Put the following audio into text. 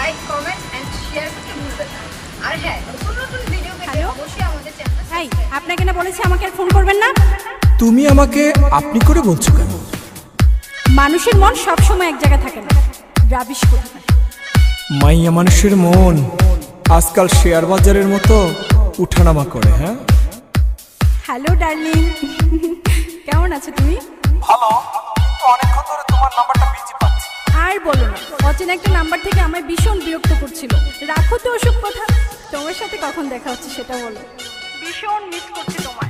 Like comment and share করতে ভুলবেন না। আর হ্যাঁ, নতুন নতুন ভিডিও পেতে অবশ্যই আমাদের চ্যানেল। এই আপনাকে না বলেছি আমাকে আর ফোন করবেন না। তুমি আমাকে আপনি করে বলছো কেন? মানুষের মন সব সময় এক জায়গায় থাকে না, রাবিশ কোথায়। মাইয়া মানুষের মন আজকাল শেয়ার বাজারের মতো উঠানামা করে। হ্যাঁ, হ্যালো ডার্লিং, কেমন আছো তুমি? ভালো, কিন্তু অনেকক্ষণ ধরে তোমার নাম্বারটা বিজি পাচ্ছি। আর বলো না, অচেনা একটা নাম্বার থেকে আমায় ভীষণ বিরক্ত করছিল। রাখো তো ওসব কথা, তোমার সাথে কখন দেখা হচ্ছে সেটা বলো। ভীষণ মিস করছি তোমায়।